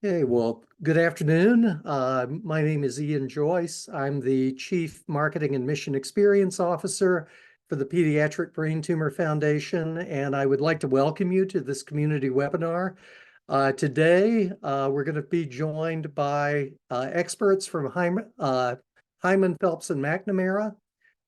Hey, well, good afternoon. My name is Ian Joyce. I'm the Chief Marketing and Mission Experience Officer for the Pediatric Brain Tumor Foundation, and I would like to welcome you to this community webinar. Today, we're going to be joined by experts from Hyman, Phelps, and McNamara,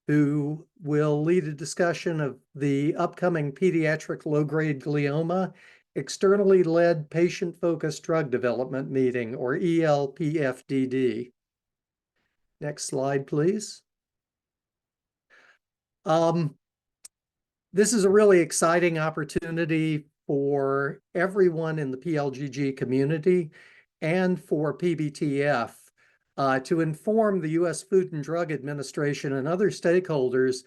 who will lead a discussion of the upcoming pediatric low-grade glioma externally led patient-focused drug development meeting, or ELPFDD. Next slide, please. This is a really exciting opportunity for everyone in the pLGG community and for PBTF to inform the U.S. Food and Drug Administration and other stakeholders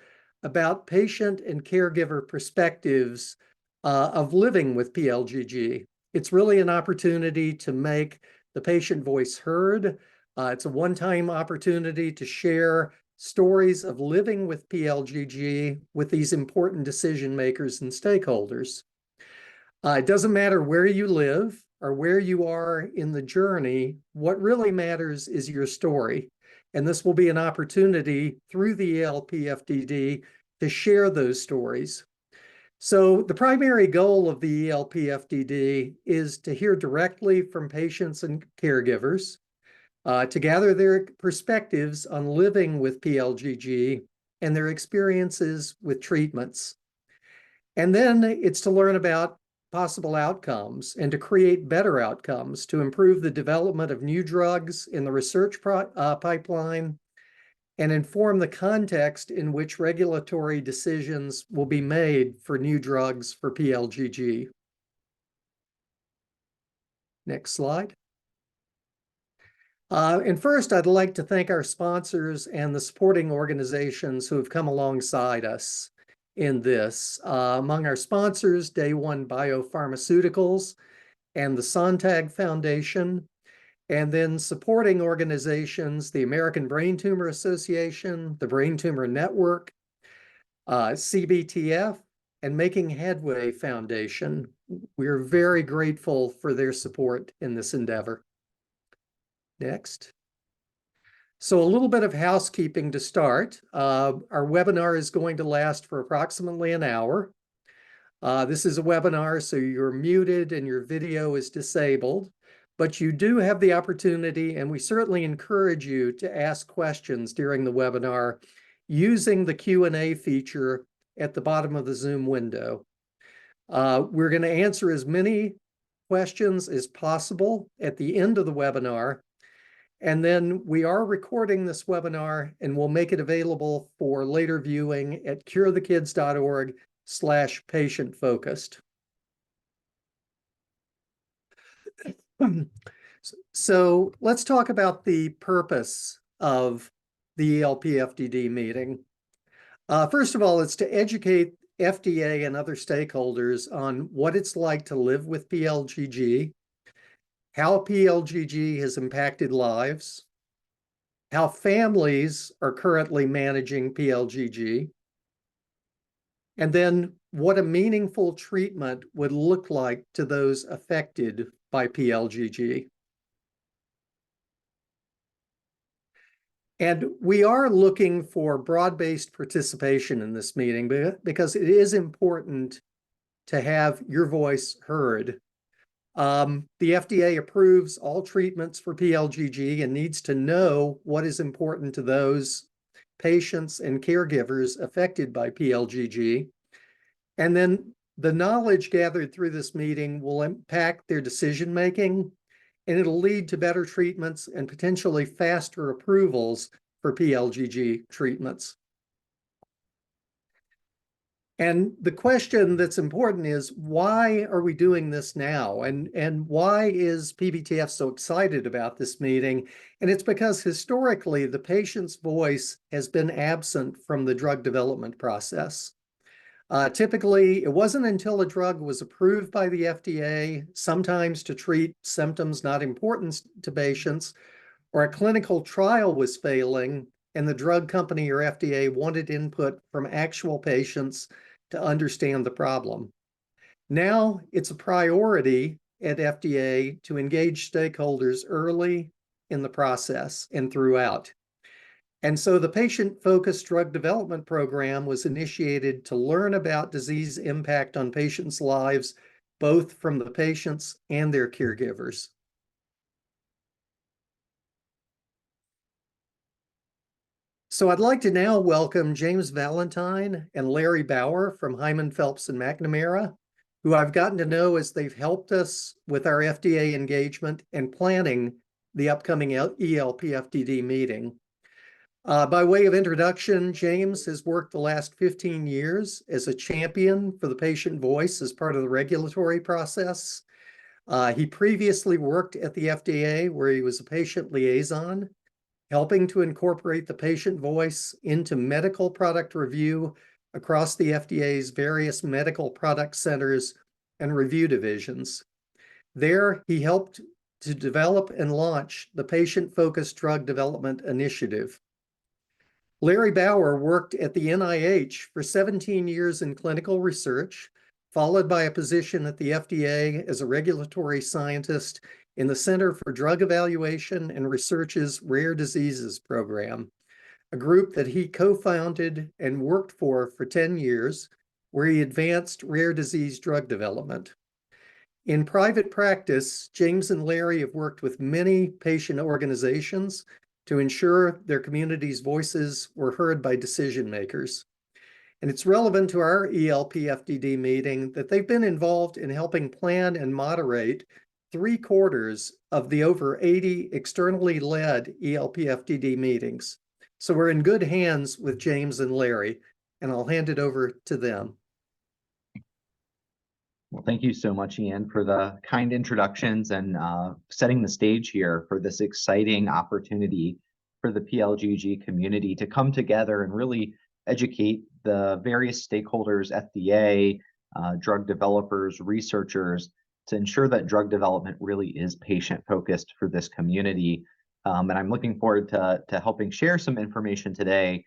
about patient and caregiver perspectives of living with pLGG. It's really an opportunity to make the patient voice heard. It's a one-time opportunity to share stories of living with pLGG with these important decision makers and stakeholders. It doesn't matter where you live or where you are in the journey. What really matters is your story. And this will be an opportunity through the ELPFDD to share those stories. So the primary goal of the ELPFDD is to hear directly from patients and caregivers, to gather their perspectives on living with pLGG and their experiences with treatments. And then it's to learn about possible outcomes and to create better outcomes to improve the development of new drugs in the research pipeline and inform the context in which regulatory decisions will be made for new drugs for pLGG. Next slide. And first, I'd like to thank our sponsors and the supporting organizations who have come alongside us in this. Among our sponsors, Day One Biopharmaceuticals and the Sontag Foundation, and then supporting organizations, the American Brain Tumor Association, the Brain Tumor Network, CBTF, and Making Headway Foundation. We're very grateful for their support in this endeavor. Next. So a little bit of housekeeping to start. Our webinar is going to last for approximately an hour. This is a webinar, so you're muted and your video is disabled, but you do have the opportunity, and we certainly encourage you to ask questions during the webinar using the Q&A feature at the bottom of the Zoom window. We're going to answer as many questions as possible at the end of the webinar. And then we are recording this webinar and we'll make it available for later viewing at curethekids.org/patient-focused. So let's talk about the purpose of the ELPFDD meeting. First of all, it's to educate FDA and other stakeholders on what it's like to live with pLGG, how pLGG has impacted lives, how families are currently managing pLGG, and then what a meaningful treatment would look like to those affected by pLGG. And we are looking for broad-based participation in this meeting because it is important to have your voice heard. The FDA approves all treatments for pLGG and needs to know what is important to those patients and caregivers affected by pLGG. And then the knowledge gathered through this meeting will impact their decision-making, and it'll lead to better treatments and potentially faster approvals for pLGG treatments. And the question that's important is, why are we doing this now? And why is PBTF so excited about this meeting? And it's because historically, the patient's voice has been absent from the drug development process. Typically, it wasn't until a drug was approved by the FDA, sometimes to treat symptoms not important to patients, or a clinical trial was failing, and the drug company or FDA wanted input from actual patients to understand the problem. Now it's a priority, at FDA to engage stakeholders early in the process and throughout. And so the patient-focused drug development program was initiated to learn about disease impact on patients' lives, both from the patients and their caregivers. So I'd like to now welcome James Valentine and Larry Bauer from Hyman, Phelps, and McNamara, who I've gotten to know as they've helped us with our FDA engagement and planning the upcoming ELPFDD meeting. By way of introduction, James has worked the last 15 years as a champion for the patient voice as part of the regulatory process. He previously worked at the FDA where he was a patient liaison, helping to incorporate the patient voice into medical product review across the FDA's various medical product centers and review divisions. There, he helped to develop and launch the Patient-Focused Drug Development Initiative. Larry Bauer worked at the NIH for 17 years in clinical research, followed by a position at the FDA as a regulatory scientist in the Center for Drug Evaluation and Research's Rare Diseases Program, a group that he co-founded and worked for 10 years, where he advanced rare disease drug development. In private practice, James and Larry have worked with many patient organizations to ensure their community's voices were heard by decision makers. And it's relevant to our ELPFDD meeting that they've been involved in helping plan and moderate 3/4 of the over 80 externally led ELPFDD meetings. So we're in good hands with James and Larry, and I'll hand it over to them. Well, thank you so much, Ian, for the kind introductions and setting the stage here for this exciting opportunity for the pLGG community to come together and really educate the various stakeholders, FDA, drug developers, researchers, to ensure that drug development really is patient-focused for this community. And I'm looking forward to helping share some information today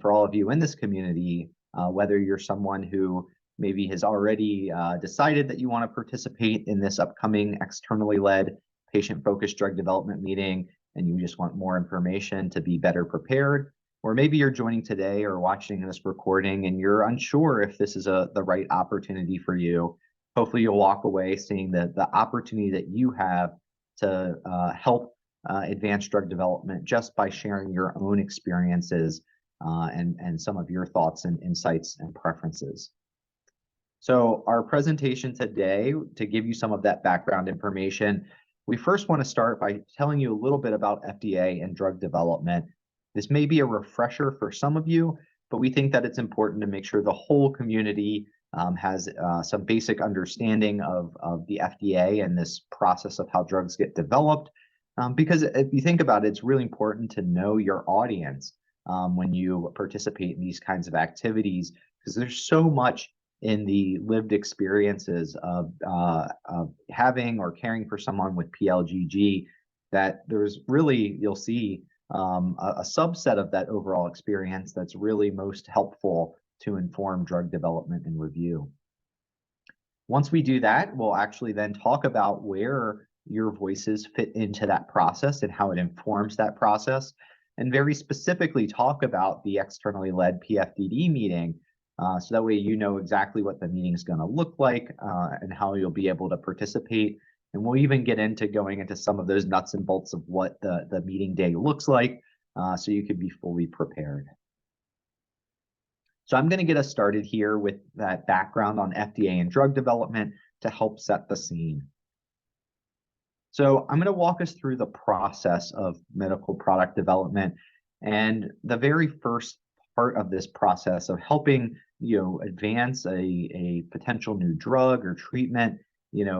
for all of you in this community, whether you're someone who maybe has already decided that you want to participate in this upcoming externally led patient-focused drug development meeting and you just want more information to be better prepared, or maybe you're joining today or watching this recording and you're unsure if this is the right opportunity for you. Hopefully you'll walk away seeing the opportunity that you have to help advance drug development just by sharing your own experiences and some of your thoughts and insights and preferences. So our presentation today, to give you some of that background information, we first want to start by telling you a little bit about FDA and drug development. This may be a refresher for some of you, but we think that it's important to make sure the whole community has some basic understanding of the FDA and this process of how drugs get developed. Because if you think about it, it's really important to know your audience when you participate in these kinds of activities, because there's so much in the lived experiences of having or caring for someone with pLGG that there's really, you'll see a subset of that overall experience that's really most helpful to inform drug development and review. Once we do that, we'll actually then talk about where your voices fit into that process and how it informs that process, and very specifically talk about the externally led PFDD meeting, so that way you know exactly what the meeting is going to look like and how you'll be able to participate. And we'll even get into going into some of those nuts and bolts of what the meeting day looks like, so you can be fully prepared. So I'm going to get us started here with that background on FDA and drug development to help set the scene. So I'm going to walk us through the process of medical product development, and the very first part of this process of helping advance a potential new drug or treatment,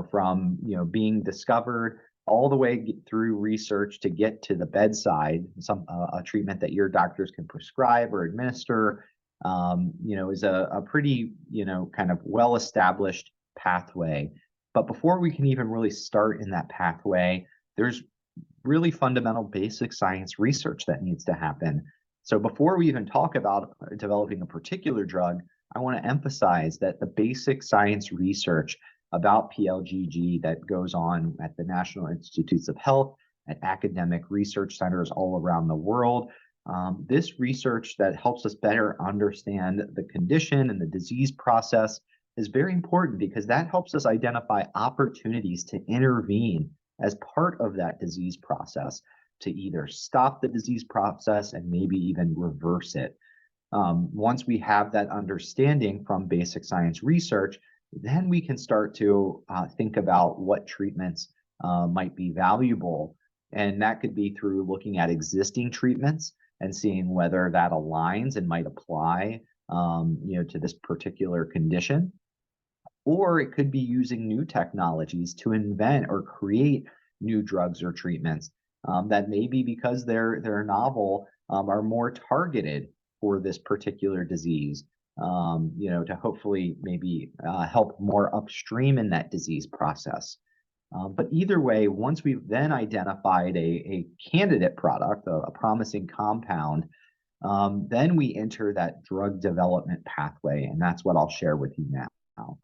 from being discovered all the way through research to get to the bedside, a treatment that your doctors can prescribe or administer, is a pretty kind of well-established pathway. But before we can even really start in that pathway, there's really fundamental basic science research that needs to happen. So before we even talk about developing a particular drug, I want to emphasize that the basic science research about pLGG that goes on at the National Institutes of Health, at academic research centers all around the world. This research that helps us better understand the condition and the disease process is very important because that helps us identify opportunities to intervene as part of that disease process to either stop the disease process and maybe even reverse it. Once we have that understanding from basic science research, then we can start to think about what treatments might be valuable. And that could be through looking at existing treatments and seeing whether that aligns and might apply to this particular condition. Or it could be using new technologies to invent or create new drugs or treatments that maybe because they're novel are more targeted for this particular disease, to hopefully maybe help more upstream in that disease process. But either way, once we've then identified a candidate product, a promising compound, then we enter that drug development pathway, and that's what I'll share with you now.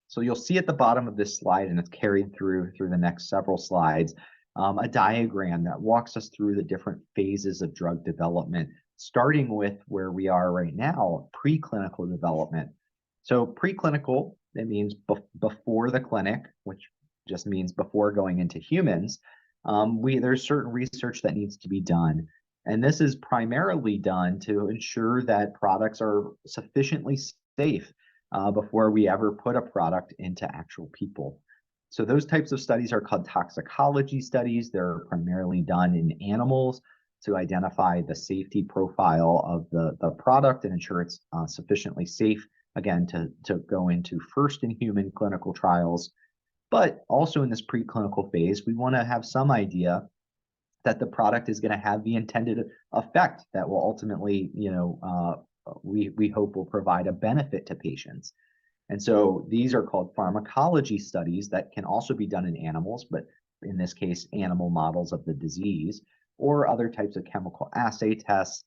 So you'll see at the bottom of this slide, and it's carried through the next several slides, a diagram that walks us through the different phases of drug development, starting with where we are right now, preclinical development. So preclinical, it means before the clinic, which just means before going into humans. There's certain research that needs to be done. And this is primarily done to ensure that products are sufficiently safe before we ever put a product into actual people. So those types of studies are called toxicology studies. They're primarily done in animals to identify the safety profile of the product and ensure it's sufficiently safe, again, to go into first in human clinical trials. But also in this preclinical phase, we want to have some idea that the product is going to have the intended effect that will ultimately, we hope will provide a benefit to patients. And so these are called pharmacology studies that can also be done in animals, but in this case, animal models of the disease, or other types of chemical assay tests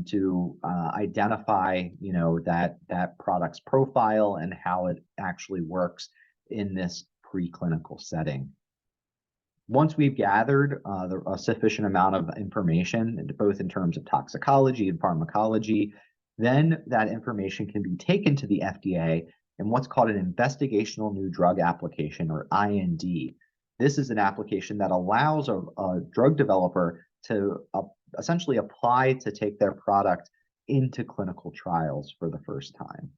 to identify, that product's profile and how it actually works in this preclinical setting. Once we've gathered a sufficient amount of information, both in terms of toxicology and pharmacology, then that information can be taken to the FDA in what's called an investigational new drug application, or IND. This is an application that allows a drug developer to essentially apply to take their product into clinical trials for the first time.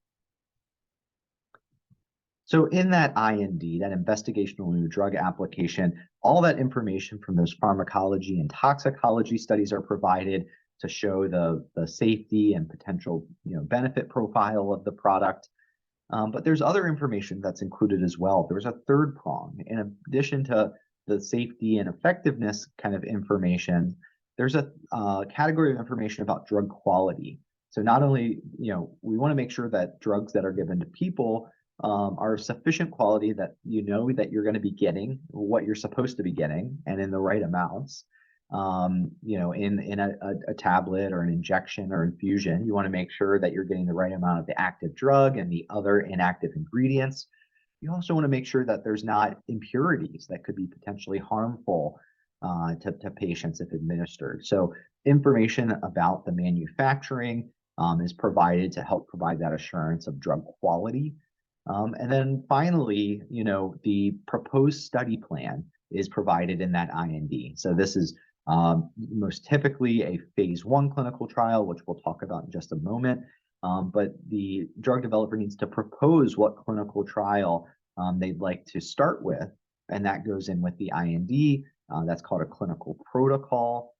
So in that IND, that investigational new drug application, all that information from those pharmacology and toxicology studies are provided to show the safety and potential benefit profile of the product. But there's other information that's included as well. There's a third prong. In addition to the safety and effectiveness kind of information, there's a category of information about drug quality. So not only, we want to make sure that drugs that are given to people are sufficient quality that that you're going to be getting what you're supposed to be getting and in the right amounts. In a tablet or an injection or infusion, you want to make sure that you're getting the right amount of the active drug and the other inactive ingredients. You also want to make sure that there's not impurities that could be potentially harmful to patients if administered. So information about the manufacturing is provided to help provide that assurance of drug quality. And then finally, the proposed study plan is provided in that IND. So this is most typically a phase 1 clinical trial, which we'll talk about in just a moment. But the drug developer needs to propose what clinical trial they'd like to start with, and that goes in with the IND. That's called a clinical protocol,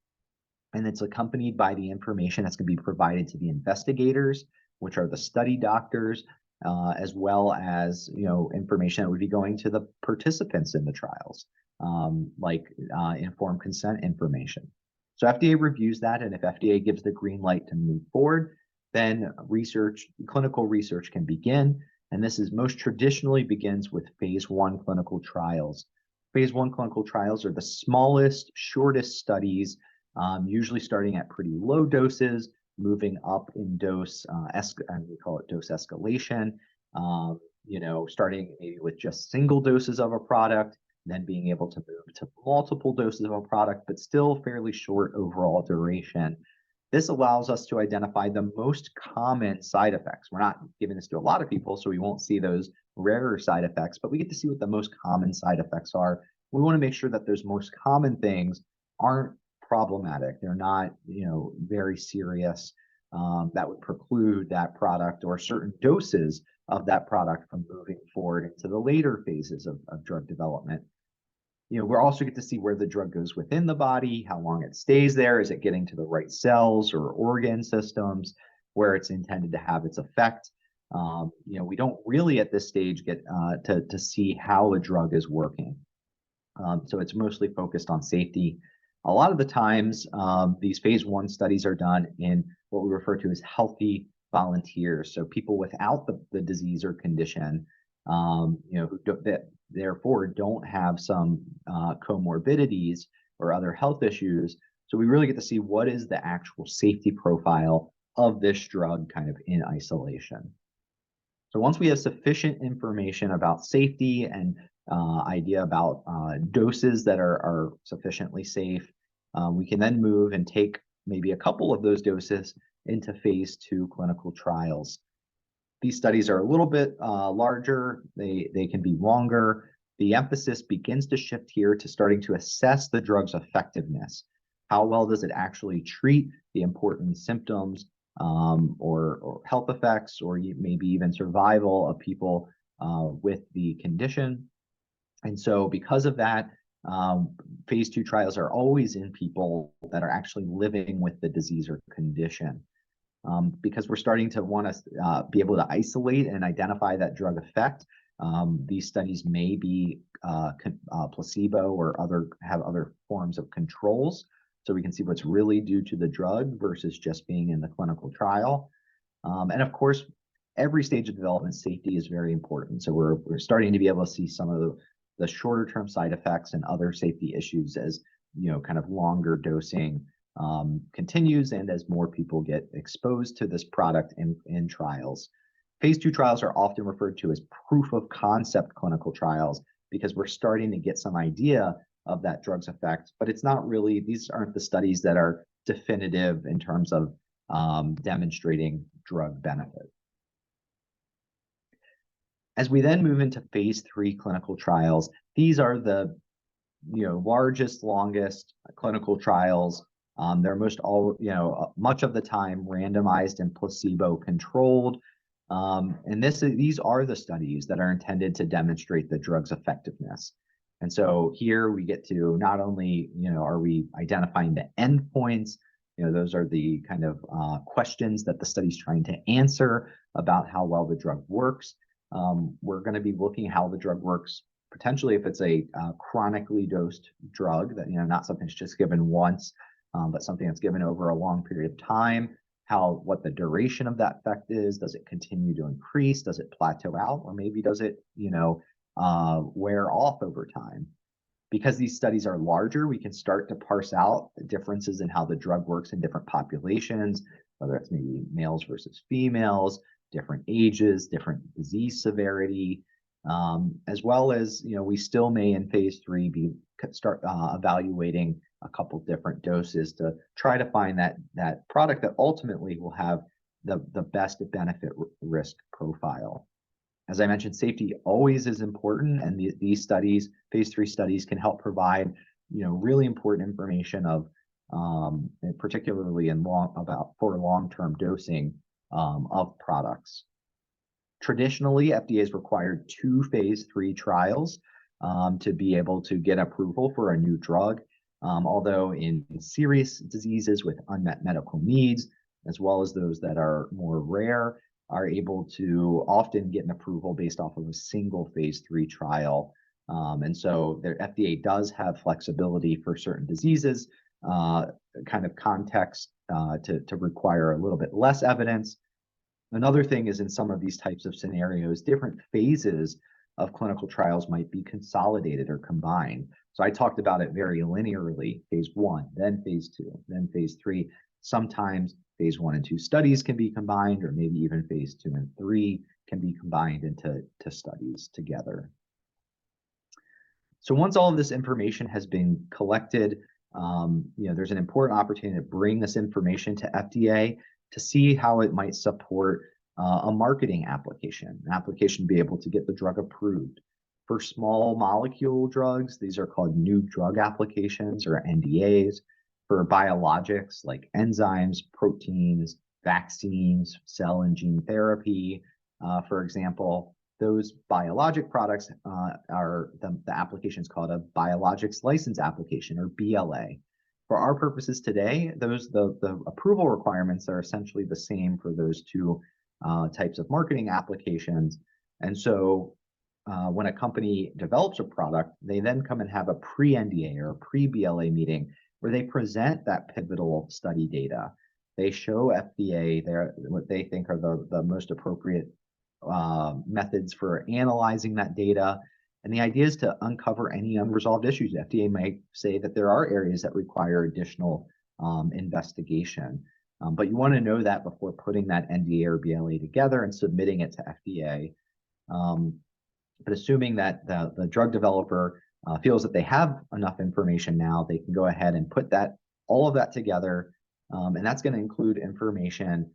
and it's accompanied by the information that's going to be provided to the investigators, which are the study doctors, as well as information that would be going to the participants in the trials, like informed consent information. So FDA reviews that, and if FDA gives the green light to move forward, then clinical research can begin. And this is most traditionally begins with phase 1 clinical trials. Phase 1 clinical trials are the smallest, shortest studies, usually starting at pretty low doses, moving up in dose, and we call it dose escalation, starting maybe with just single doses of a product, then being able to move to multiple doses of a product, but still fairly short overall duration. This allows us to identify the most common side effects. We're not giving this to a lot of people, so we won't see those rarer side effects, but we get to see what the most common side effects are. We want to make sure that those most common things aren't problematic. They're not, very serious, that would preclude that product or certain doses of that product from moving forward into the later phases of drug development. We're also get to see where the drug goes within the body, how long it stays there, is it getting to the right cells or organ systems where it's intended to have its effect. We don't really at this stage get to see how a drug is working. So it's mostly focused on safety. A lot of the times, these phase 1 studies are done in what we refer to as healthy volunteers. So people without the disease or condition, that therefore don't have some comorbidities or other health issues. So we really get to see what is the actual safety profile of this drug kind of in isolation. So once we have sufficient information about safety and idea about doses that are sufficiently safe, we can then move and take maybe a couple of those doses into phase 2 clinical trials. These studies are a little bit larger, they can be longer. The emphasis begins to shift here to starting to assess the drug's effectiveness. How well does it actually treat the important symptoms or health effects, or maybe even survival of people with the condition? And so because of that, phase 2 trials are always in people that are actually living with the disease or condition. Because we're starting to want to be able to isolate and identify that drug effect. These studies may be placebo or have other forms of controls, so we can see what's really due to the drug versus just being in the clinical trial. And of course, every stage of development, safety is very important. So we're starting to be able to see some of the shorter term side effects and other safety issues as kind of longer dosing continues and as more people get exposed to this product in trials. Phase 2 trials are often referred to as proof of concept clinical trials because we're starting to get some idea of that drug's effect, but it's not really, these aren't the studies that are definitive in terms of demonstrating drug benefit. As we then move into phase 3 clinical trials, these are the largest, longest clinical trials. They're much of the time randomized and placebo controlled. And these are the studies that are intended to demonstrate the drug's effectiveness. And so here we get to not only, are we identifying the endpoints, those are the kind of questions that the study's trying to answer about how well the drug works. We're going to be looking how the drug works, potentially if it's a chronically dosed drug that, not something that's just given once, but something that's given over a long period of time, what the duration of that effect is. Does it continue to increase? Does it plateau out? Or maybe does it, wear off over time? Because these studies are larger, we can start to parse out the differences in how the drug works in different populations, whether it's maybe males versus females, different ages, different disease severity, as well as, we still may in phase 3 start evaluating a couple different doses to try to find that product that ultimately will have the best benefit risk profile. As I mentioned, safety always is important, and these studies, phase 3 studies, can help provide, really important information of, particularly for long-term dosing of products. Traditionally, FDA has required 2 phase 3 trials to be able to get approval for a new drug. Although in serious diseases with unmet medical needs, as well as those that are more rare, are able to often get an approval based off of a single phase 3 trial. And so the FDA does have flexibility for certain diseases, kind of context to require a little bit less evidence. Another thing is in some of these types of scenarios, different phases of clinical trials might be consolidated or combined. So I talked about it very linearly, phase 1, then phase 2, then phase 3. Sometimes phase 1 and 2 studies can be combined, or maybe even phase 2 and 3 can be combined into studies together. So once all of this information has been collected, there's an important opportunity to bring this information to FDA to see how it might support a marketing application, an application to be able to get the drug approved. For small molecule drugs, these are called new drug applications or NDAs. For biologics like enzymes, proteins, vaccines, cell and gene therapy, for example, those biologic products are the application is called a biologics license application, or BLA. For our purposes today, the approval requirements are essentially the same for those two types of marketing applications. And so when a company develops a product, they then come and have a pre-NDA or a pre-BLA meeting where they present that pivotal study data. They show FDA what they think are the most appropriate methods for analyzing that data. And the idea is to uncover any unresolved issues. FDA might say that there are areas that require additional investigation. But you want to know that before putting that NDA or BLA together and submitting it to FDA. But assuming that the drug developer feels that they have enough information now, they can go ahead and put all of that together. And that's going to include information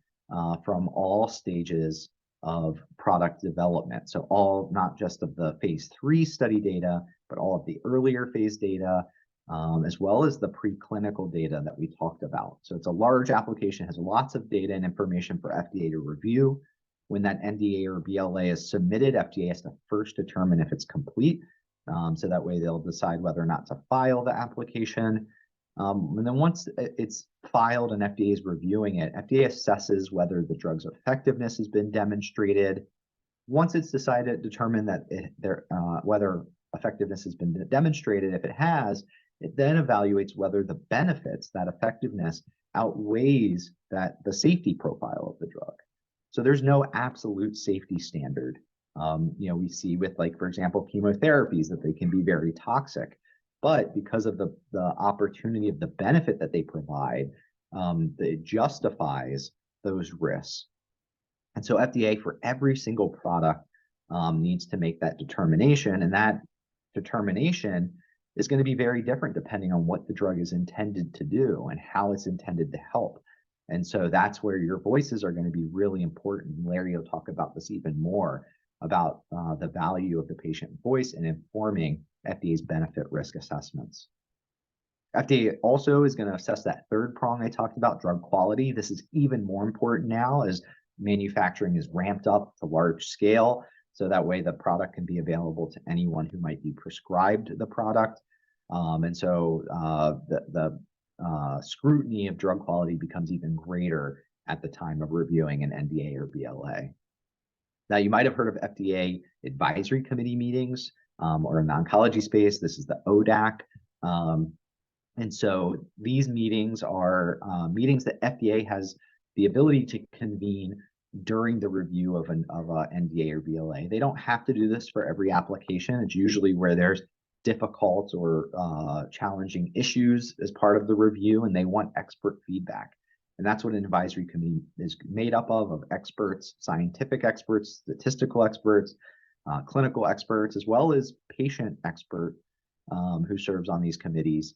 from all stages of product development. So not just of the phase 3 study data, but all of the earlier phase data, as well as the preclinical data that we talked about. So it's a large application, has lots of data and information for FDA to review. When that NDA or BLA is submitted, FDA has to first determine if it's complete. So that way they'll decide whether or not to file the application. And then once it's filed and FDA is reviewing it, FDA assesses whether the drug's effectiveness has been demonstrated. Once it's determined that whether effectiveness has been demonstrated, if it has, it then evaluates whether the benefits, that effectiveness, outweighs the safety profile of the drug. So there's no absolute safety standard. We see with, like, for example, chemotherapies that they can be very toxic. But because of the opportunity of the benefit that they provide, it justifies those risks. And so FDA, for every single product, needs to make that determination. And that determination is going to be very different depending on what the drug is intended to do and how it's intended to help. And so that's where your voices are going to be really important. Larry will talk about this even more, about the value of the patient voice in informing FDA's benefit risk assessments. FDA also is going to assess that third prong I talked about, drug quality. This is even more important now as manufacturing is ramped up to large scale. So that way the product can be available to anyone who might be prescribed the product. And so the scrutiny of drug quality becomes even greater at the time of reviewing an NDA or BLA. Now, you might have heard of FDA advisory committee meetings, or in the oncology space, this is the ODAC. And so these meetings are meetings that FDA has the ability to convene during the review of an NDA or BLA. They don't have to do this for every application. It's usually where there's difficult or challenging issues as part of the review, and they want expert feedback. And that's what an advisory committee is made up of experts, scientific experts, statistical experts, clinical experts, as well as patient expert who serves on these committees.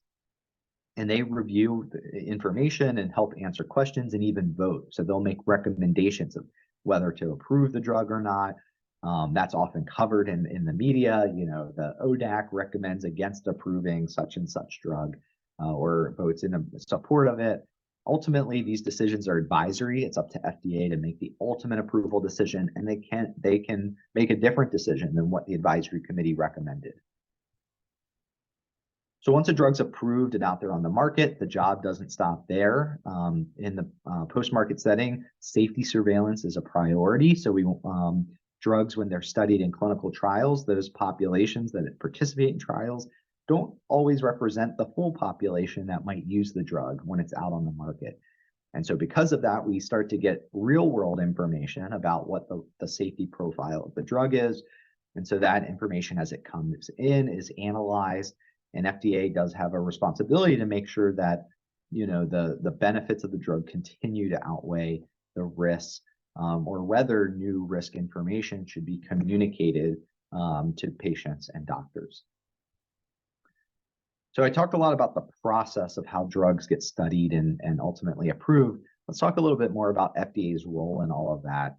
And they review the information and help answer questions and even vote. So they'll make recommendations of whether to approve the drug or not. That's often covered in the media. The ODAC recommends against approving such and such drug or votes in support of it. Ultimately, these decisions are advisory. It's up to FDA to make the ultimate approval decision, and they can make a different decision than what the advisory committee recommended. So once a drug's approved and out there on the market, the job doesn't stop there. In the post-market setting, safety surveillance is a priority. So drugs, when they're studied in clinical trials, those populations that participate in trials don't always represent the full population that might use the drug when it's out on the market. And so because of that, we start to get real-world information about what the safety profile of the drug is. And so that information, as it comes in, is analyzed. And FDA does have a responsibility to make sure that the benefits of the drug continue to outweigh the risks, or whether new risk information should be communicated to patients and doctors. So I talked a lot about the process of how drugs get studied and ultimately approved. Let's talk a little bit more about FDA's role in all of that.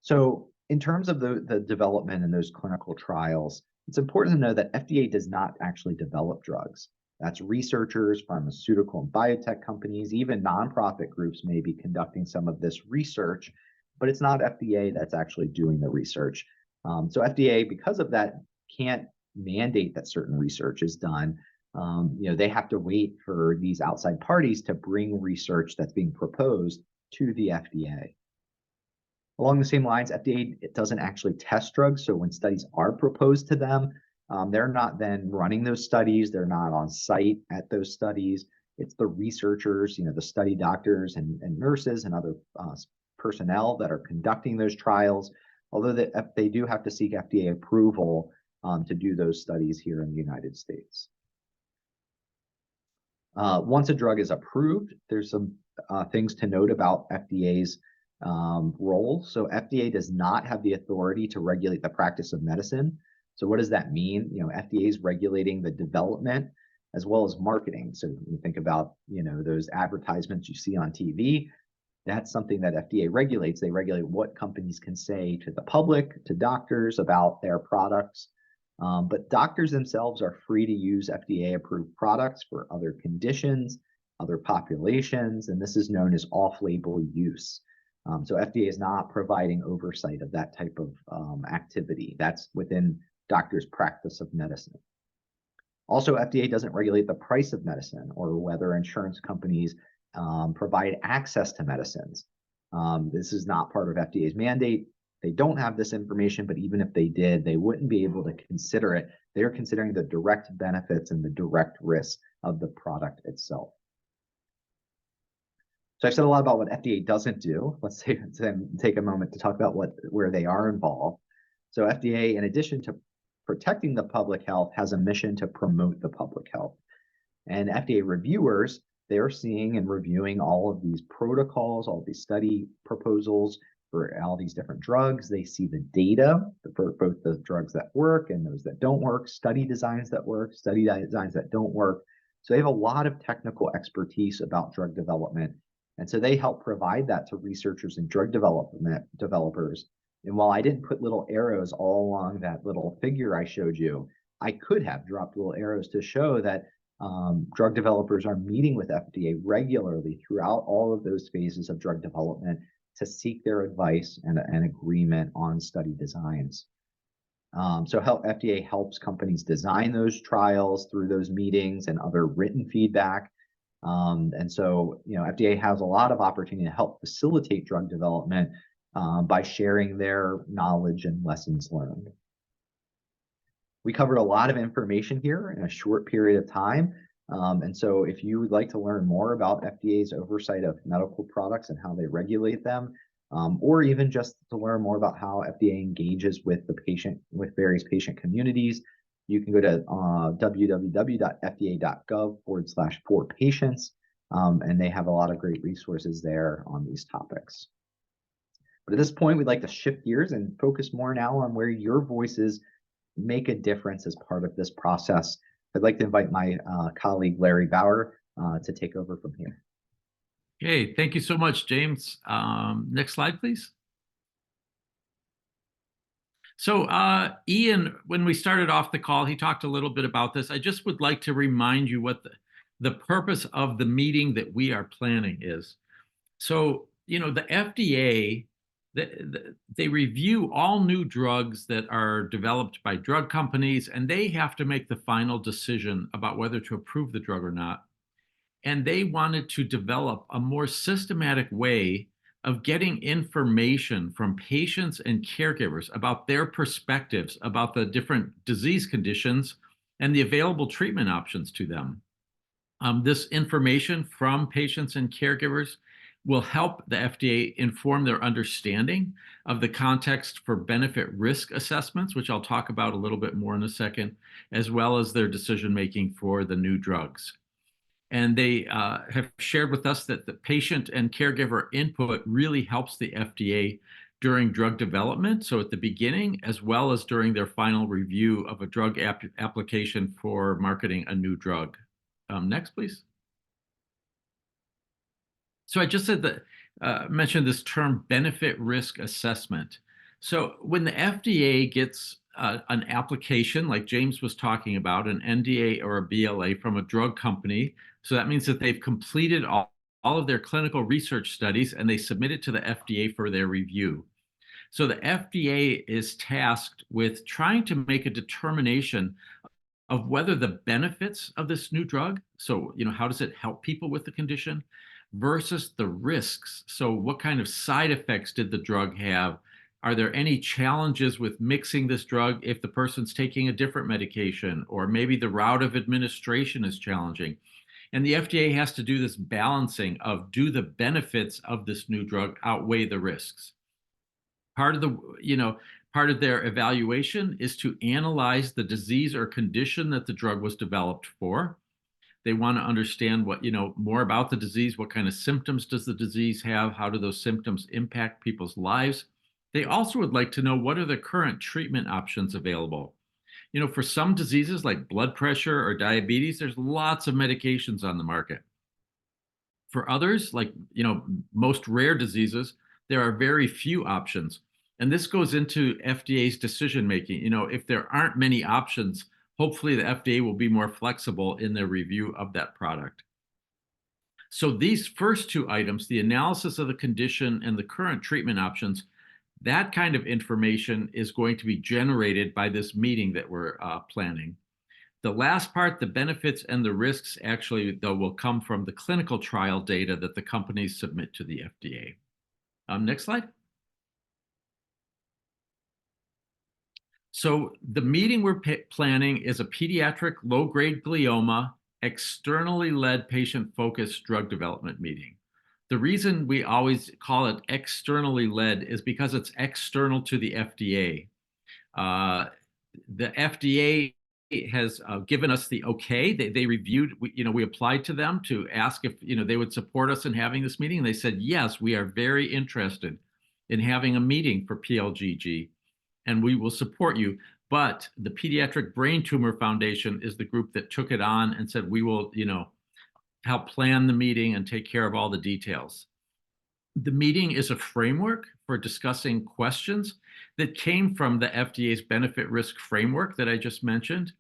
So in terms of the development and those clinical trials, it's important to know that FDA does not actually develop drugs. That's researchers, pharmaceutical and biotech companies, even nonprofit groups may be conducting some of this research, but it's not FDA that's actually doing the research. So FDA, because of that, can't mandate that certain research is done. They have to wait for these outside parties to bring research that's being proposed to the FDA. Along the same lines, FDA doesn't actually test drugs. So when studies are proposed to them, they're not then running those studies. They're not on site at those studies. It's the researchers, the study doctors and nurses and other personnel that are conducting those trials, although they do have to seek FDA approval to do those studies here in the United States. Once a drug is approved, there's some things to note about FDA's role. So FDA does not have the authority to regulate the practice of medicine. So what does that mean? FDA is regulating the development as well as marketing. So you think about, those advertisements you see on TV, that's something that FDA regulates. They regulate what companies can say to the public, to doctors about their products. But doctors themselves are free to use FDA-approved products for other conditions, other populations, and this is known as off-label use. So FDA is not providing oversight of that type of activity. That's within doctors' practice of medicine. Also, FDA doesn't regulate the price of medicine or whether insurance companies provide access to medicines. This is not part of FDA's mandate. They don't have this information, but even if they did, they wouldn't be able to consider it. They're considering the direct benefits and the direct risks of the product itself. So I've said a lot about what FDA doesn't do. Let's take a moment to talk about where they are involved. So FDA, in addition to protecting the public health, has a mission to promote the public health. And FDA reviewers, they're seeing and reviewing all of these protocols, all these study proposals for all these different drugs. They see the data for both the drugs that work and those that don't work, study designs that work, study designs that don't work. So they have a lot of technical expertise about drug development. And so they help provide that to researchers and drug developers. And while I didn't put little arrows all along that little figure I showed you, I could have dropped little arrows to show that drug developers are meeting with FDA regularly throughout all of those phases of drug development to seek their advice and agreement on study designs. So FDA helps companies design those trials through those meetings and other written feedback. And so, FDA has a lot of opportunity to help facilitate drug development by sharing their knowledge and lessons learned. We covered a lot of information here in a short period of time. And so if you would like to learn more about FDA's oversight of medical products and how they regulate them, or even just to learn more about how FDA engages with various patient communities, you can go to www.fda.gov/for-patients, and they have a lot of great resources there on these topics. But at this point, we'd like to shift gears and focus more now on where your voices make a difference as part of this process. I'd like to invite my colleague, Larry Bauer, to take over from here. Okay, thank you so much, James. Next slide, please. So Ian, when we started off the call, he talked a little bit about this. I just would like to remind you what the purpose of the meeting that we are planning is. So, the FDA, they review all new drugs that are developed by drug companies, and they have to make the final decision about whether to approve the drug or not. And they wanted to develop a more systematic way of getting information from patients and caregivers about their perspectives about the different disease conditions and the available treatment options to them. This information from patients and caregivers will help the FDA inform their understanding of the context for benefit risk assessments, which I'll talk about a little bit more in a second, as well as their decision-making for the new drugs. And they have shared with us that the patient and caregiver input really helps the FDA during drug development, so at the beginning, as well as during their final review of a drug application for marketing a new drug. Next, please. So I just said that, mentioned this term benefit risk assessment. So when the FDA gets an application, like James was talking about, an NDA or a BLA from a drug company, so that means that they've completed all of their clinical research studies and they submit it to the FDA for their review. So the FDA is tasked with trying to make a determination of whether the benefits of this new drug, so how does it help people with the condition, versus the risks. So what kind of side effects did the drug have? Are there any challenges with mixing this drug if the person's taking a different medication, or maybe the route of administration is challenging? And the FDA has to do this balancing of, do the benefits of this new drug outweigh the risks? Part of their evaluation is to analyze the disease or condition that the drug was developed for. They want to understand what, more about the disease. What kind of symptoms does the disease have? How do those symptoms impact people's lives? They also would like to know, what are the current treatment options available? For some diseases like blood pressure or diabetes, there's lots of medications on the market. For others, like, most rare diseases, there are very few options. And this goes into FDA's decision making. If there aren't many options, hopefully the FDA will be more flexible in their review of that product. So these first two items, the analysis of the condition and the current treatment options, that kind of information is going to be generated by this meeting that we're planning. The last part, the benefits and the risks, actually, though, will come from the clinical trial data that the companies submit to the FDA. Next slide. So the meeting we're planning is a pediatric low-grade glioma, externally led patient-focused drug development meeting. The reason we always call it externally led is because it's external to the FDA. The FDA has given us the okay. They reviewed, we applied to them to ask if they would support us in having this meeting. And they said, yes, we are very interested in having a meeting for pLGG, and we will support you. But the Pediatric Brain Tumor Foundation is the group that took it on and said, we will help plan the meeting and take care of all the details. The meeting is a framework for discussing questions that came from the FDA's benefit risk framework that I just mentioned.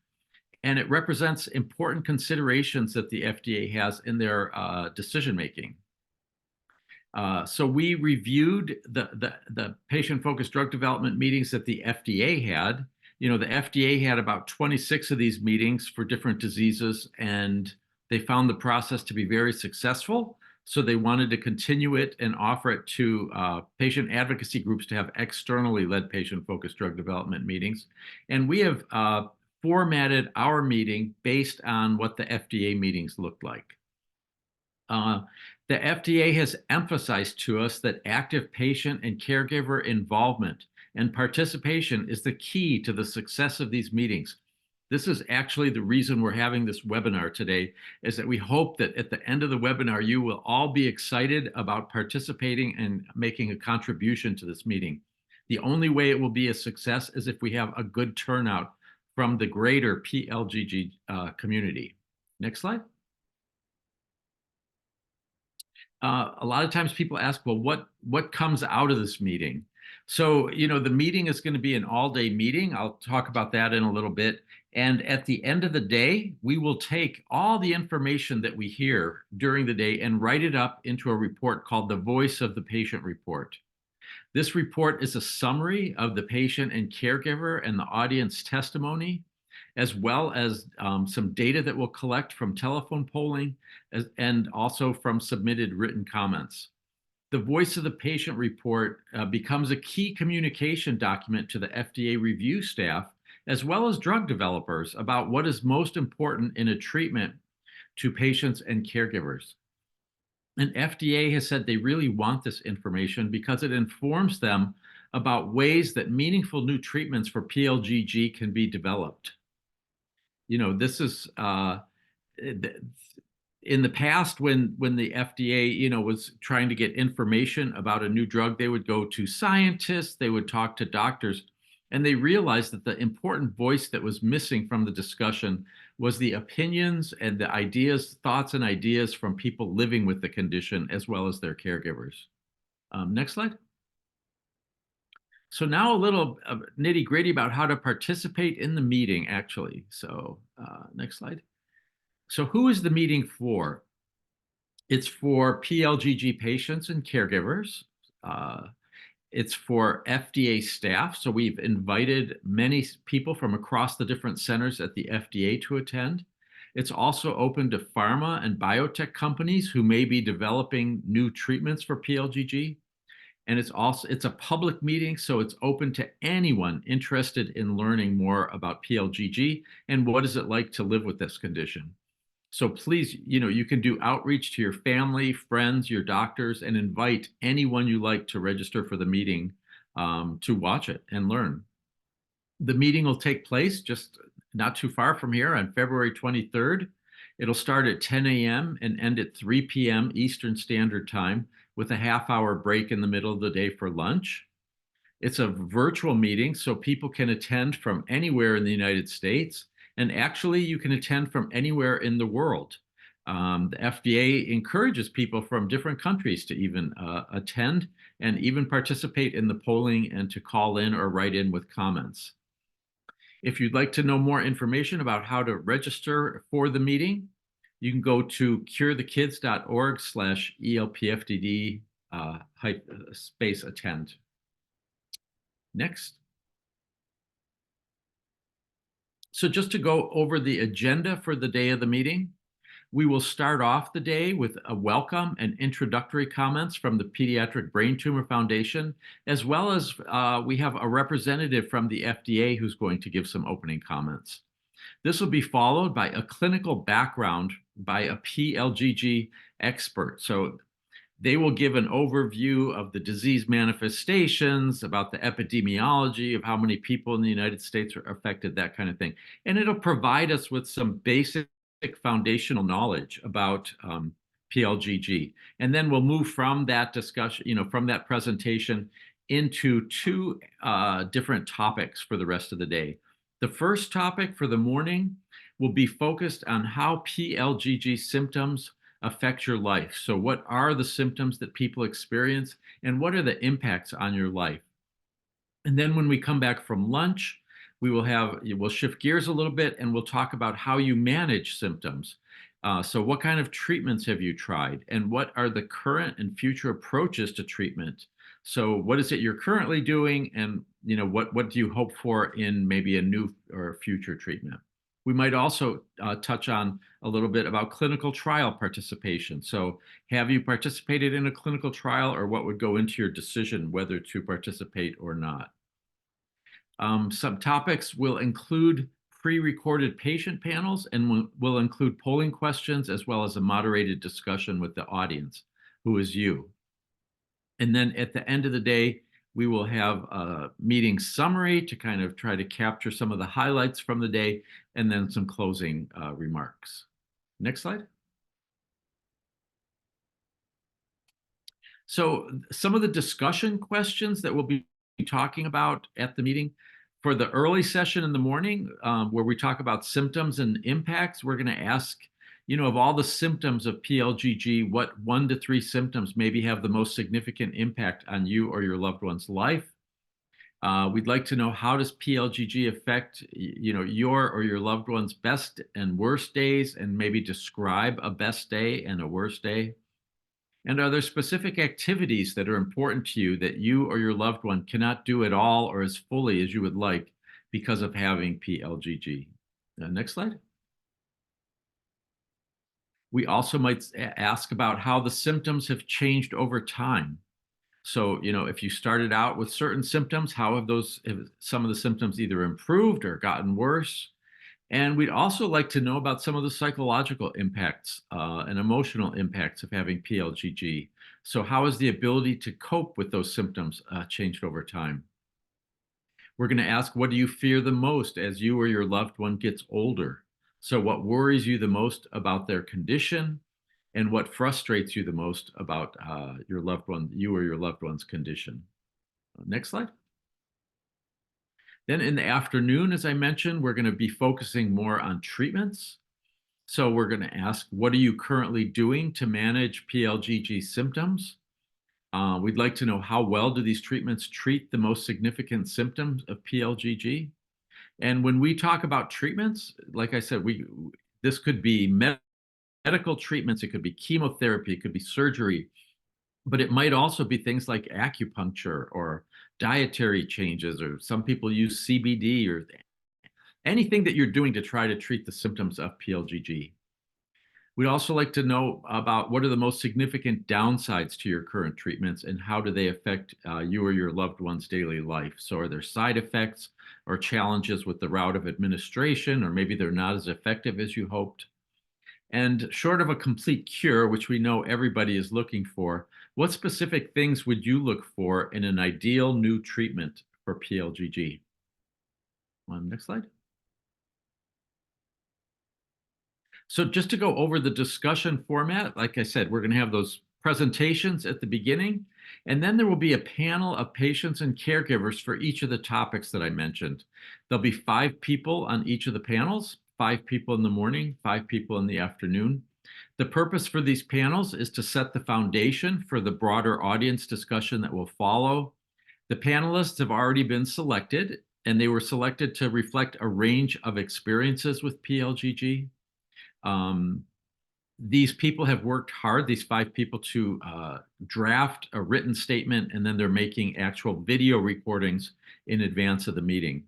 And it represents important considerations that the FDA has in their decision-making. So we reviewed the patient-focused drug development meetings that the FDA had. The FDA had about 26 of these meetings for different diseases, and they found the process to be very successful. So they wanted to continue it and offer it to patient advocacy groups to have externally led patient-focused drug development meetings. And we have formatted our meeting based on what the FDA meetings looked like. The FDA has emphasized to us that active patient and caregiver involvement and participation is the key to the success of these meetings. This is actually the reason we're having this webinar today, is that we hope that at the end of the webinar, you will all be excited about participating and making a contribution to this meeting. The only way it will be a success is if we have a good turnout from the greater pLGG community. Next slide. A lot of times people ask, well, what comes out of this meeting? So, the meeting is going to be an all-day meeting. I'll talk about that in a little bit. And at the end of the day, we will take all the information that we hear during the day and write it up into a report called the Voice of the Patient Report. This report is a summary of the patient and caregiver and the audience testimony, as well as some data that we'll collect from telephone polling and also from submitted written comments. The Voice of the Patient Report becomes a key communication document to the FDA review staff, as well as drug developers, about what is most important in a treatment to patients and caregivers. And FDA has said they really want this information because it informs them about ways that meaningful new treatments for pLGG can be developed. This is, in the past, when the FDA, was trying to get information about a new drug, they would go to scientists, they would talk to doctors, and they realized that the important voice that was missing from the discussion was the opinions and the ideas, thoughts and ideas from people living with the condition, as well as their caregivers. Next slide. So now a little nitty gritty about how to participate in the meeting, actually. So next slide. So who is the meeting for? It's for pLGG patients and caregivers. It's for FDA staff. So we've invited many people from across the different centers at the FDA to attend. It's also open to pharma and biotech companies who may be developing new treatments for pLGG. And it's a public meeting, so it's open to anyone interested in learning more about pLGG and what is it like to live with this condition. So please, you can do outreach to your family, friends, your doctors, and invite anyone you like to register for the meeting to watch it and learn. The meeting will take place just not too far from here on February 23rd. It'll start at 10 a.m. and end at 3 p.m. Eastern Standard Time, with a half-hour break in the middle of the day for lunch. It's a virtual meeting, so people can attend from anywhere in the United States. And actually, you can attend from anywhere in the world. The FDA encourages people from different countries to even attend and even participate in the polling and to call in or write in with comments. If you'd like to know more information about how to register for the meeting, you can go to curethekids.org/ELPFDD space attend. Next. So just to go over the agenda for the day of the meeting, we will start off the day with a welcome and introductory comments from the Pediatric Brain Tumor Foundation, as well as we have a representative from the FDA who's going to give some opening comments. This will be followed by a clinical background by a pLGG expert. So they will give an overview of the disease manifestations, about the epidemiology of how many people in the United States are affected, that kind of thing. And it'll provide us with some basic foundational knowledge about pLGG. And then we'll move from that discussion, from that presentation into two different topics for the rest of the day. The first topic for the morning will be focused on how pLGG symptoms affect your life. So what are the symptoms that people experience and what are the impacts on your life? And then when we come back from lunch, we'll shift gears a little bit and we'll talk about how you manage symptoms. So what kind of treatments have you tried and what are the current and future approaches to treatment? So what is it you're currently doing and what do you hope for in maybe a new or future treatment? We might also touch on a little bit about clinical trial participation. So have you participated in a clinical trial or what would go into your decision whether to participate or not? Some topics will include pre-recorded patient panels and will include polling questions as well as a moderated discussion with the audience, who is you. And then at the end of the day, we will have a meeting summary to kind of try to capture some of the highlights from the day and then some closing remarks. Next slide. So some of the discussion questions that we'll be talking about at the meeting for the early session in the morning, where we talk about symptoms and impacts, we're going to ask, of all the symptoms of pLGG, what 1 to 3 symptoms maybe have the most significant impact on you or your loved one's life. We'd like to know, how does pLGG affect, your or your loved one's best and worst days, and maybe describe a best day and a worst day? And are there specific activities that are important to you that you or your loved one cannot do at all or as fully as you would like because of having pLGG? Next slide. We also might ask about how the symptoms have changed over time. So, if you started out with certain symptoms, how have some of the symptoms either improved or gotten worse? And we'd also like to know about some of the psychological impacts and emotional impacts of having pLGG. So how has the ability to cope with those symptoms changed over time? We're going to ask, what do you fear the most as you or your loved one gets older? So what worries you the most about their condition? and what frustrates you the most about you or your loved one's condition. Next slide. Then in the afternoon, as I mentioned, we're going to be focusing more on treatments. So we're going to ask, what are you currently doing to manage pLGG symptoms? We'd like to know how well do these treatments treat the most significant symptoms of pLGG? And when we talk about treatments, like I said, this could be medical treatments, it could be chemotherapy, it could be surgery, but it might also be things like acupuncture or dietary changes, or some people use CBD, or anything that you're doing to try to treat the symptoms of pLGG. We'd also like to know about what are the most significant downsides to your current treatments and how do they affect you or your loved one's daily life. So are there side effects or challenges with the route of administration, or maybe they're not as effective as you hoped? And short of a complete cure, which we know everybody is looking for, what specific things would you look for in an ideal new treatment for pLGG? Next slide. So just to go over the discussion format, like I said, we're going to have those presentations at the beginning, and then there will be a panel of patients and caregivers for each of the topics that I mentioned. There'll be 5 people on each of the panels, 5 people in the morning, 5 people in the afternoon. The purpose for these panels is to set the foundation for the broader audience discussion that will follow. The panelists have already been selected, and they were selected to reflect a range of experiences with pLGG. These people have worked hard, these 5 people, to draft a written statement, and then they're making actual video recordings in advance of the meeting.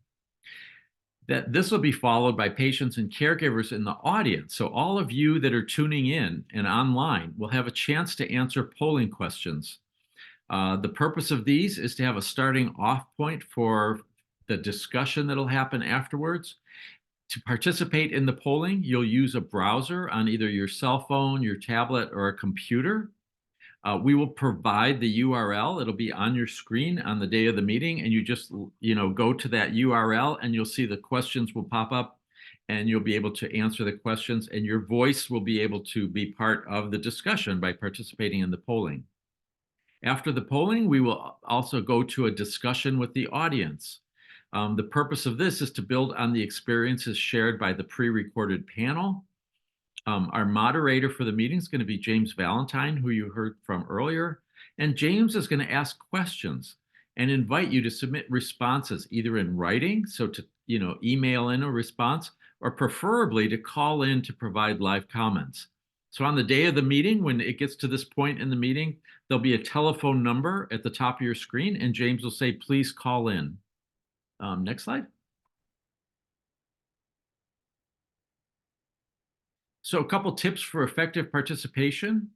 This will be followed by patients and caregivers in the audience. So all of you that are tuning in and online will have a chance to answer polling questions. The purpose of these is to have a starting off point for the discussion that'll happen afterwards. To participate in the polling, you'll use a browser on either your cell phone, your tablet, or a computer. We will provide the URL. It'll be on your screen on the day of the meeting, and you just go to that URL, and you'll see the questions will pop up, and you'll be able to answer the questions, and your voice will be able to be part of the discussion by participating in the polling. After the polling, we will also go to a discussion with the audience. The purpose of this is to build on the experiences shared by the pre-recorded panel. Our moderator for the meeting is going to be James Valentine, who you heard from earlier. And James is going to ask questions and invite you to submit responses, either in writing, so to email in a response, or preferably to call in to provide live comments. So on the day of the meeting, when it gets to this point in the meeting, there'll be a telephone number at the top of your screen, and James will say, please call in. Next slide. So a couple tips for effective participation.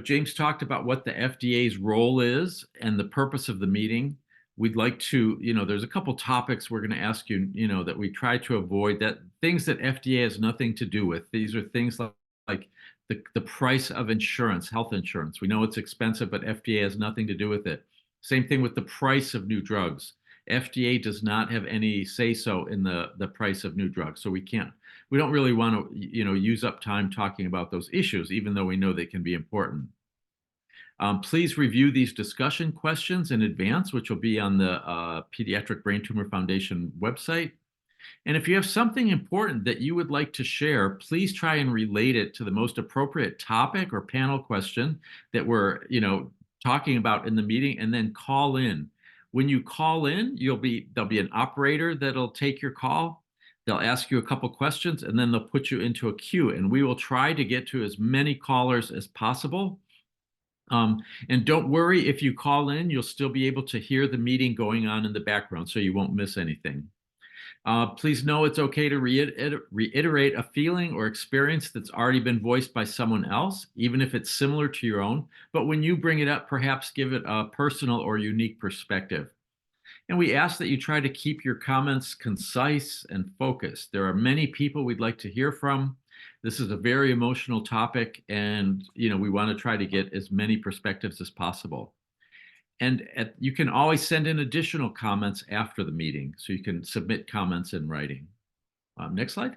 James talked about what the FDA's role is and the purpose of the meeting. We'd like to, there's a couple topics we're going to ask you, that we try to avoid, that things that FDA has nothing to do with. These are things like the price of insurance, health insurance. We know it's expensive, but FDA has nothing to do with it. Same thing with the price of new drugs. FDA does not have any say-so in the price of new drugs. So we don't really want to, use up time talking about those issues, even though we know they can be important. Please review these discussion questions in advance, which will be on the Pediatric Brain Tumor Foundation website. And if you have something important that you would like to share, please try and relate it to the most appropriate topic or panel question that we're, talking about in the meeting, and then call in. When you call in, there'll be an operator that'll take your call. They'll ask you a couple questions, and then they'll put you into a queue, and we will try to get to as many callers as possible. And don't worry, if you call in, you'll still be able to hear the meeting going on in the background, so you won't miss anything. Please know it's okay to reiterate a feeling or experience that's already been voiced by someone else, even if it's similar to your own. But when you bring it up, perhaps give it a personal or unique perspective. And we ask that you try to keep your comments concise and focused. There are many people we'd like to hear from. This is a very emotional topic, and we want to try to get as many perspectives as possible. And you can always send in additional comments after the meeting, so you can submit comments in writing. Next slide.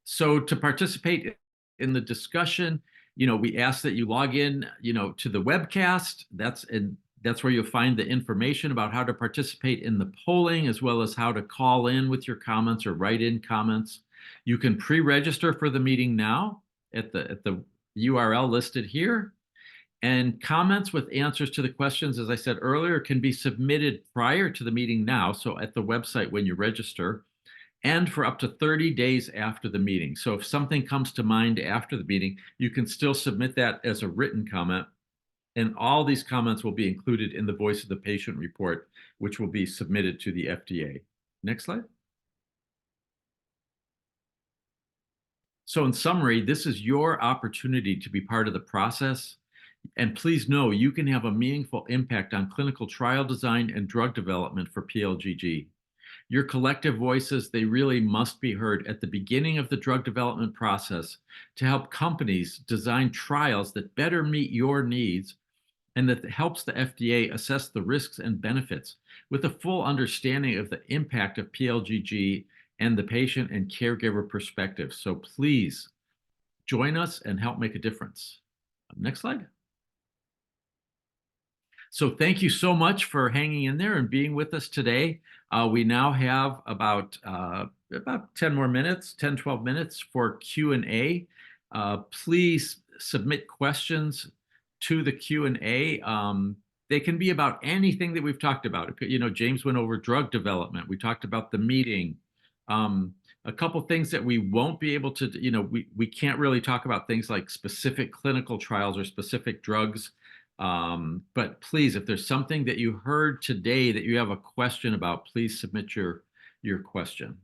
So to participate in the discussion, we ask that you log in, to the webcast. That's where you'll find the information about how to participate in the polling, as well as how to call in with your comments or write in comments. You can pre-register for the meeting now at the URL listed here. And comments with answers to the questions, as I said earlier, can be submitted prior to the meeting now. So at the website when you register, and for up to 30 days after the meeting. So if something comes to mind after the meeting, you can still submit that as a written comment. And all these comments will be included in the Voice of the Patient report, which will be submitted to the FDA. Next slide. So in summary, this is your opportunity to be part of the process. And please know you can have a meaningful impact on clinical trial design and drug development for pLGG. Your collective voices, they really must be heard at the beginning of the drug development process to help companies design trials that better meet your needs and that helps the FDA assess the risks and benefits with a full understanding of the impact of pLGG and the patient and caregiver perspective. So please join us and help make a difference. Next slide. So thank you so much for hanging in there and being with us today. We now have about 10 more minutes, 10, 12 minutes for Q&A. Please submit questions to the Q&A. They can be about anything that we've talked about. James went over drug development. We talked about the meeting. A couple things that we won't be able to, we can't really talk about things like specific clinical trials or specific drugs. But please, if there's something that you heard today that you have a question about, please submit your question.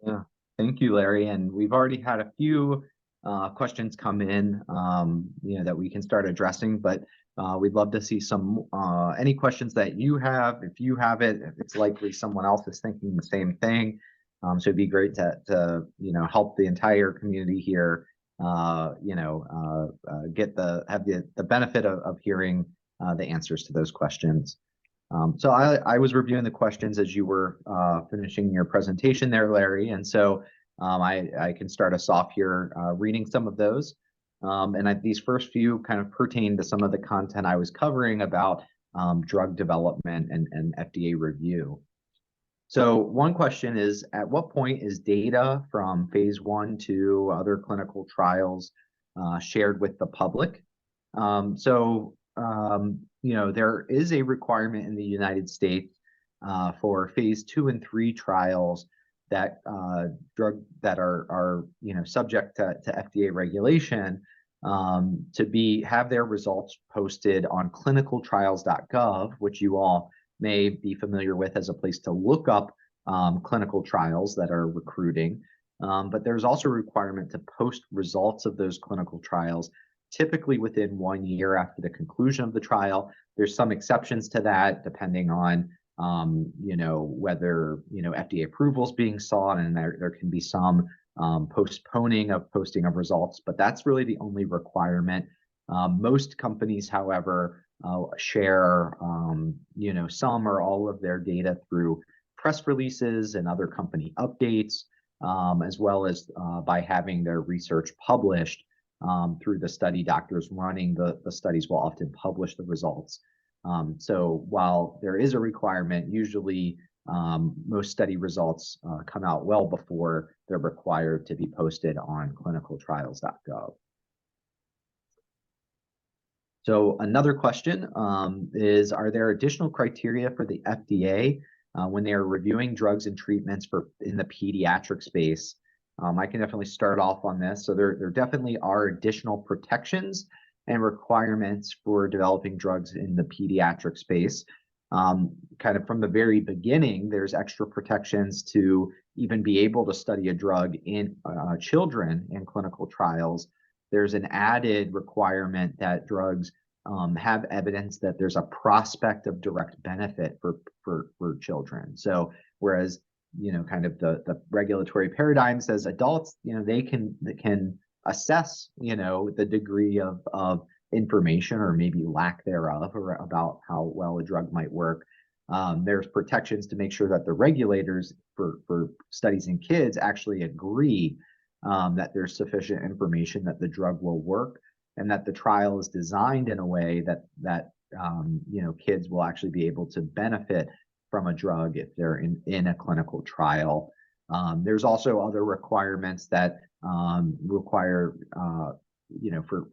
Yeah, thank you, Larry. And we've already had a few questions come in, that we can start addressing, but we'd love to see some any questions that you have. If you have it, it's likely someone else is thinking the same thing. So it'd be great to help the entire community here. Have the benefit of hearing the answers to those questions. So I was reviewing the questions as you were finishing your presentation there, Larry, and so I can start us off here reading some of those. These first few kind of pertain to some of the content I was covering about drug development and FDA review. So one question is, at what point is data from phase 1 to other clinical trials shared with the public? There is a requirement in the United States for phase 2 and 3 trials that are subject to FDA regulation to have their results posted on clinicaltrials.gov, which you all may be familiar with as a place to look up clinical trials that are recruiting. But there's also a requirement to post results of those clinical trials, typically within 1 year after the conclusion of the trial. There's some exceptions to that, depending on whether FDA approval is being sought, and there can be some postponing of posting of results, but that's really the only requirement. Most companies, however, share some or all of their data through press releases and other company updates, as well as by having their research published through the study. Doctors running the studies will often publish the results. So while there is a requirement, usually most study results come out well before they're required to be posted on clinicaltrials.gov. So another question is, are there additional criteria for the FDA when they are reviewing drugs and treatments in the pediatric space? I can definitely start off on this. So there definitely are additional protections and requirements for developing drugs in the pediatric space. Kind of from the very beginning, there's extra protections to even be able to study a drug in children in clinical trials. There's an added requirement that drugs have evidence that there's a prospect of direct benefit for children. So whereas kind of the regulatory paradigm says adults, they can assess the degree of information or maybe lack thereof or about how well a drug might work. There's protections to make sure that the regulators for studies in kids actually agree that there's sufficient information that the drug will work, and that the trial is designed in a way that kids will actually be able to benefit from a drug if they're in a clinical trial. There's also other requirements that require,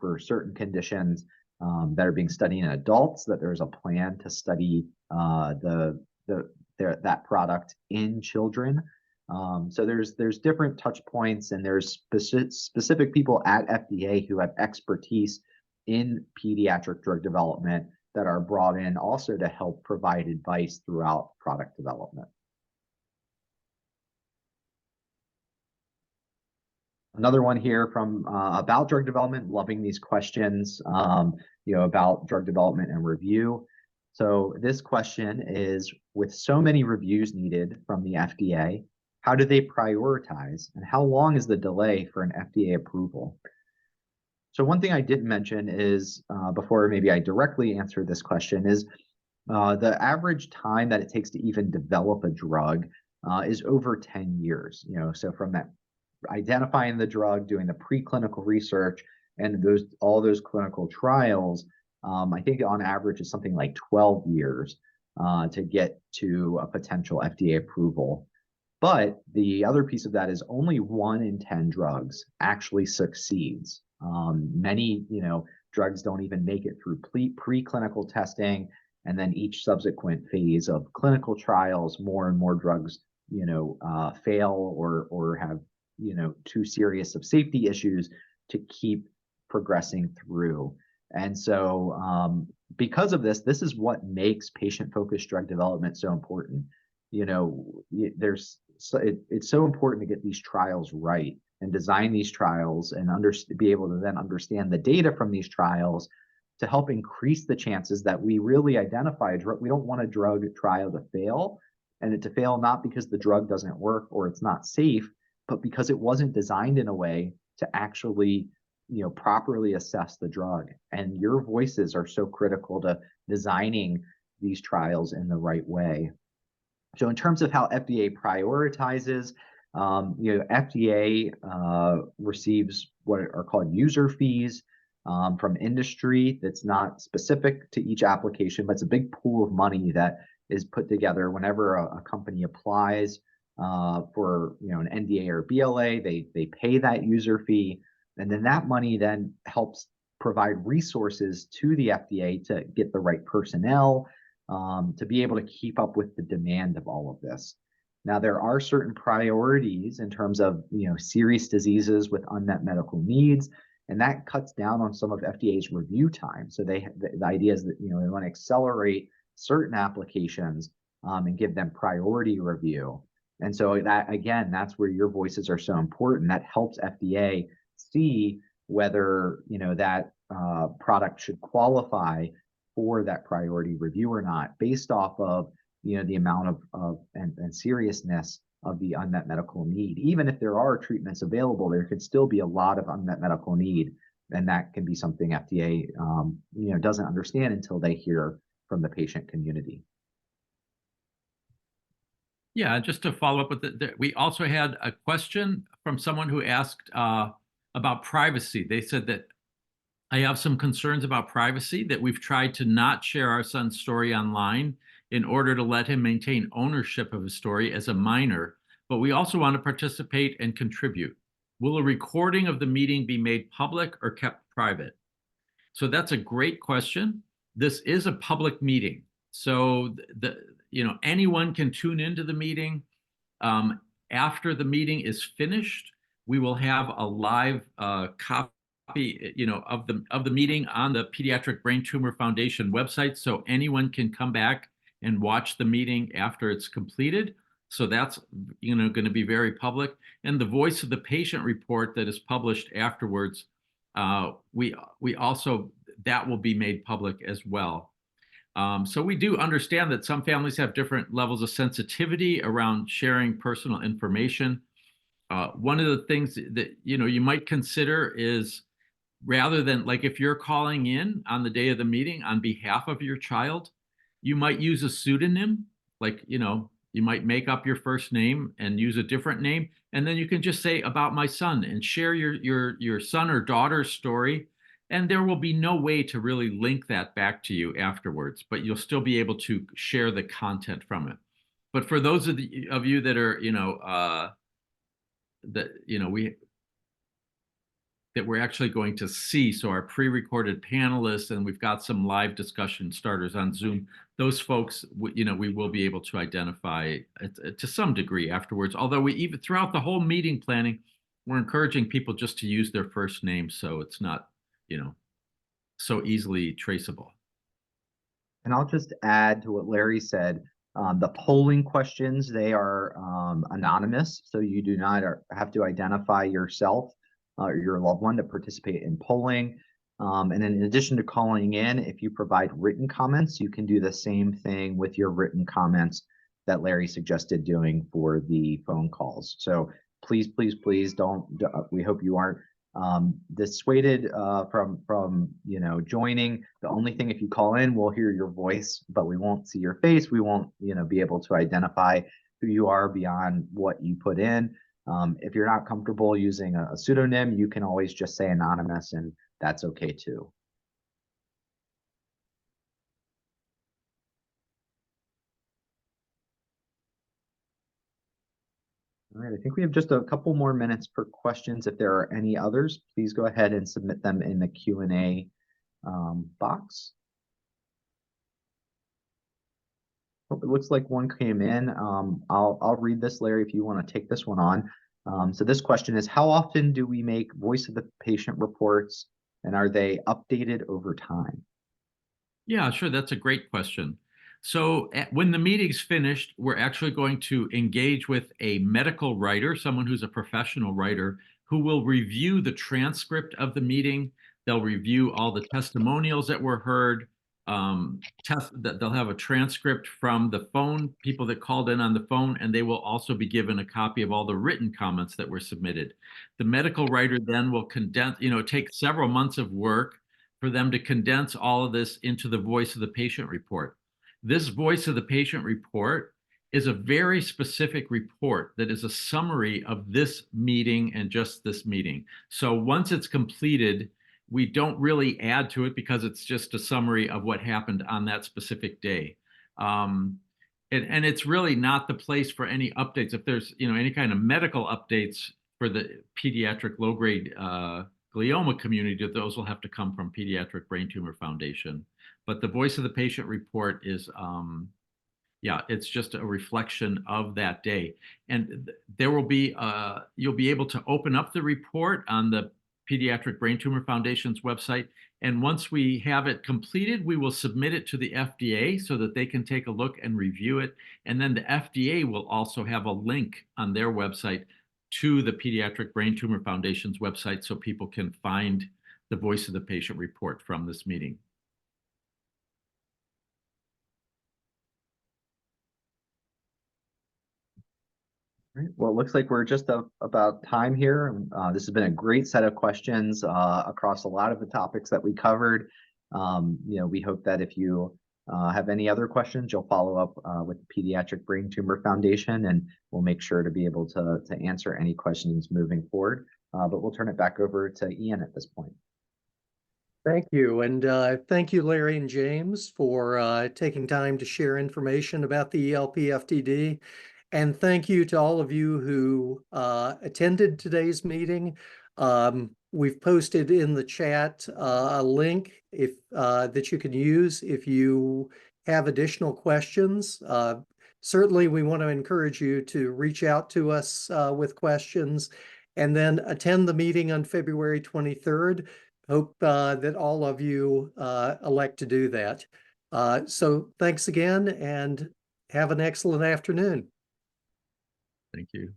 for certain conditions that are being studied in adults, that there's a plan to study that product in children. So there's different touch points, and there's specific people at FDA who have expertise in pediatric drug development that are brought in also to help provide advice throughout product development. Another one here from about drug development, loving these questions, about drug development and review. So this question is, with so many reviews needed from the FDA, how do they prioritize, and how long is the delay for an FDA approval? So one thing I didn't mention is, before maybe I directly answer this question, is the average time that it takes to even develop a drug is over 10 years. So from that identifying the drug, doing the preclinical research, and all those clinical trials, I think on average is something like 12 years to get to a potential FDA approval. But the other piece of that is only 1 in 10 drugs actually succeeds. Many, drugs don't even make it through preclinical testing, and then each subsequent phase of clinical trials, more and more drugs, fail or have, too serious of safety issues to keep progressing through. And so, because of this is what makes patient-focused drug development so important. It's so important to get these trials right and design these trials and be able to then understand the data from these trials to help increase the chances that we really identify a drug. We don't want a drug trial to fail, and it to fail not because the drug doesn't work or it's not safe, but because it wasn't designed in a way to actually, properly assess the drug. And your voices are so critical to designing these trials in the right way. So in terms of how FDA prioritizes, FDA receives what are called user fees from industry. That's not specific to each application, but it's a big pool of money that is put together whenever a company applies for an NDA or BLA. They pay that user fee, and then that money then helps provide resources to the FDA to get the right personnel to be able to keep up with the demand of all of this. Now, there are certain priorities in terms of serious diseases with unmet medical needs, and that cuts down on some of FDA's review time. So the idea is that they want to accelerate certain applications and give them priority review. And so that, again, that's where your voices are so important. That helps FDA see whether that product should qualify for that priority review or not, based off of the amount of and seriousness of the unmet medical need. Even if there are treatments available, there could still be a lot of unmet medical need, and that can be something FDA doesn't understand until they hear from the patient community. Yeah, just to follow up with it, we also had a question from someone who asked about privacy. They said that I have some concerns about privacy, that we've tried to not share our son's story online in order to let him maintain ownership of his story as a minor, but we also want to participate and contribute. Will a recording of the meeting be made public or kept private? So that's a great question. This is a public meeting, so anyone can tune into the meeting. After the meeting is finished, we will have a live copy of the meeting on the Pediatric Brain Tumor Foundation website, so anyone can come back and watch the meeting after it's completed. So that's going to be very public. And the voice of the patient report that is published afterwards, we also, that will be made public as well. So we do understand that some families have different levels of sensitivity around sharing personal information. One of the things that you might consider is, rather than, like, if you're calling in on the day of the meeting on behalf of your child, You might use a pseudonym, like, you might make up your first name and use a different name, and then you can just say about my son and share your son or daughter's story, and there will be no way to really link that back to you afterwards, but you'll still be able to share the content from it. But for those of you that are, that we're actually going to see, so our pre-recorded panelists, and we've got some live discussion starters on Zoom, those folks, we will be able to identify to some degree afterwards, although we even throughout the whole meeting planning, we're encouraging people just to use their first name so it's not, so easily traceable. And I'll just add to what Larry said, the polling questions, they are anonymous, so you do not have to identify yourself or your loved one to participate in polling. And then in addition to calling in, if you provide written comments, you can do the same thing with your written comments that Larry suggested doing for the phone calls. So please, please, please don't, we hope you aren't dissuaded from joining. The only thing, if you call in, we'll hear your voice, but we won't see your face. We won't be able to identify who you are beyond what you put in. If you're not comfortable using a pseudonym, you can always just say anonymous, and that's okay too. All right, I think we have just a couple more minutes for questions. If there are any others, please go ahead and submit them in the Q&A box. Oh, it looks like one came in. I'll read this, Larry, if you want to take this one on. So this question is, how often do we make voice of the patient reports, and are they updated over time? Yeah, sure. That's a great question. So when the meeting's finished, we're actually going to engage with a medical writer, someone who's a professional writer, who will review the transcript of the meeting. They'll review all the testimonials that were heard. They'll have a transcript from the phone, people that called in on the phone, and they will also be given a copy of all the written comments that were submitted. The medical writer then will condense, it takes several months of work for them to condense all of this into the voice of the patient report. This voice of the patient report is a very specific report that is a summary of this meeting and just this meeting. So once it's completed, we don't really add to it because it's just a summary of what happened on that specific day. And it's really not the place for any updates. If there's any kind of medical updates for the pediatric low-grade glioma community, those will have to come from Pediatric Brain Tumor Foundation. But the voice of the patient report is, it's just a reflection of that day. And there will be, you'll be able to open up the report on the Pediatric Brain Tumor Foundation's website. And once we have it completed, we will submit it to the FDA so that they can take a look and review it. And then the FDA will also have a link on their website to the Pediatric Brain Tumor Foundation's website so people can find the voice of the patient report from this meeting. Right. Well, it looks like we're just about time here. This has been a great set of questions across a lot of the topics that we covered. We hope that if you have any other questions, you'll follow up with the Pediatric Brain Tumor Foundation, and we'll make sure to be able to answer any questions moving forward. But we'll turn it back over to Ian at this point. Thank you. And thank you, Larry and James, for taking time to share information about the ELP-FTD. And thank you to all of you who attended today's meeting. We've posted in the chat a link that you can use if you have additional questions. Certainly, we want to encourage you to reach out to us with questions, and then attend the meeting on February 23rd. Hope that all of you elect to do that. So thanks again, and have an excellent afternoon. Thank you.